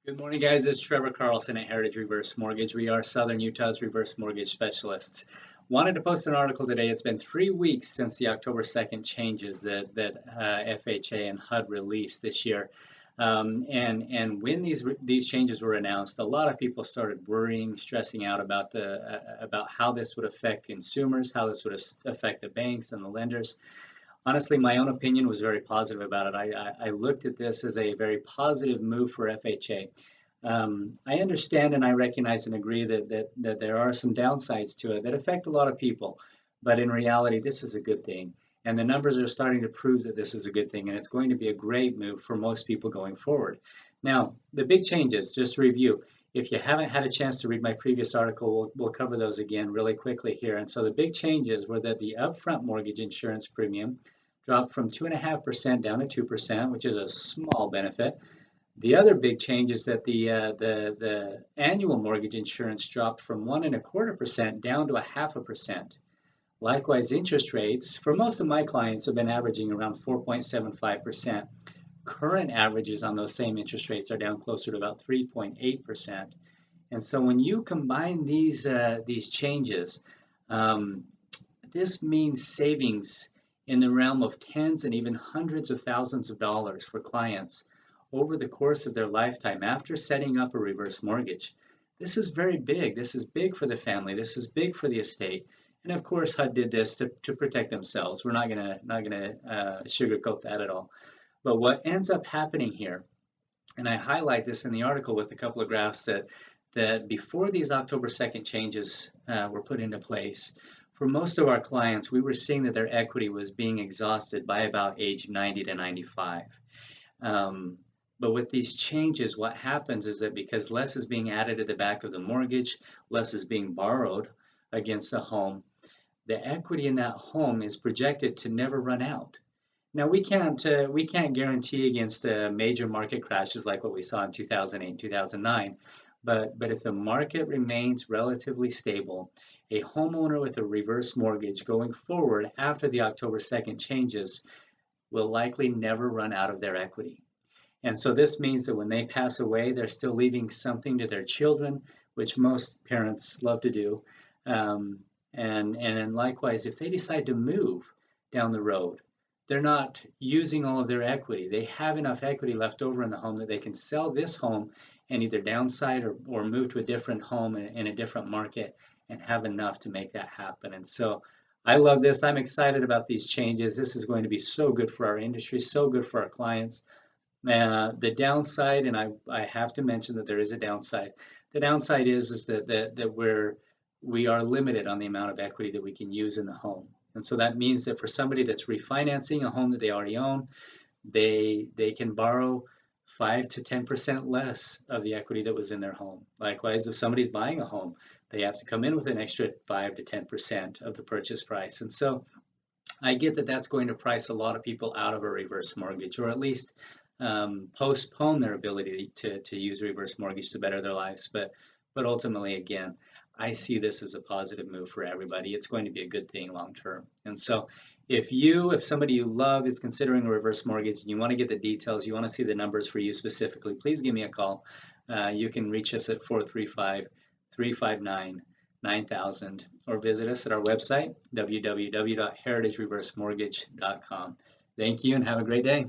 Good morning, guys. It's Trevor Carlson at Heritage Reverse Mortgage. We are Southern Utah's reverse mortgage specialists. Wanted to post an article today. It's been 3 weeks since the October 2nd changes that FHA and HUD released this year. And when these changes were announced, a lot of people started worrying, stressing out about how this would affect consumers, how this would affect the banks and the lenders. Honestly, my own opinion was very positive about it. I looked at this as a very positive move for FHA. I understand and I recognize and agree that there are some downsides to it that affect a lot of people, but in reality, this is a good thing. And the numbers are starting to prove that this is a good thing, and it's going to be a great move for most people going forward. Now, the big changes, just to review, if you haven't had a chance to read my previous article, we'll cover those again really quickly here. And so the big changes were that the upfront mortgage insurance premium dropped from 2.5% down to 2%, which is a small benefit. The other big change is that the annual mortgage insurance dropped from 1.25% down to 0.5%. Likewise, interest rates for most of my clients have been averaging around 4.75%. Current averages on those same interest rates are down closer to about 3.8%. And so when you combine these changes, this means savings in the realm of tens and even hundreds of thousands of dollars for clients over the course of their lifetime after setting up a reverse mortgage. This is very big. This is big for the family. This is big for the estate. And of course, HUD did this to protect themselves. We're not gonna sugarcoat that at all. But what ends up happening here, and I highlight this in the article with a couple of graphs that before these October 2nd changes were put into place, for most of our clients, we were seeing that their equity was being exhausted by about age 90 to 95. But with these changes, what happens is that because less is being added to the back of the mortgage, less is being borrowed against the home, the equity in that home is projected to never run out. Now we can't guarantee against major market crashes like what we saw in 2008, 2009. But if the market remains relatively stable, a homeowner with a reverse mortgage going forward after the October 2nd changes will likely never run out of their equity. And so this means that when they pass away, they're still leaving something to their children, which most parents love to do. And then likewise, if they decide to move down the road, they're not using all of their equity. They have enough equity left over in the home that they can sell this home and either downside or move to a different home in a different market and have enough to make that happen. And so I love this. I'm excited about these changes. This is going to be so good for our industry, so good for our clients. The downside, and I have to mention that there is a downside. The downside is that we are limited on the amount of equity that we can use in the home. And so that means that for somebody that's refinancing a home that they already own, they can borrow 5 to 10% less of the equity that was in their home. Likewise, if somebody's buying a home, they have to come in with an extra 5 to 10% of the purchase price. And so I get that that's going to price a lot of people out of a reverse mortgage, or at least postpone their ability to use reverse mortgage to better their lives. But ultimately, again, I see this as a positive move for everybody. It's going to be a good thing long term. And so if somebody you love is considering a reverse mortgage and you want to get the details, you want to see the numbers for you specifically, please give me a call. You can reach us at 435-359-9000 or visit us at our website, www.heritagereversemortgage.com. Thank you and have a great day.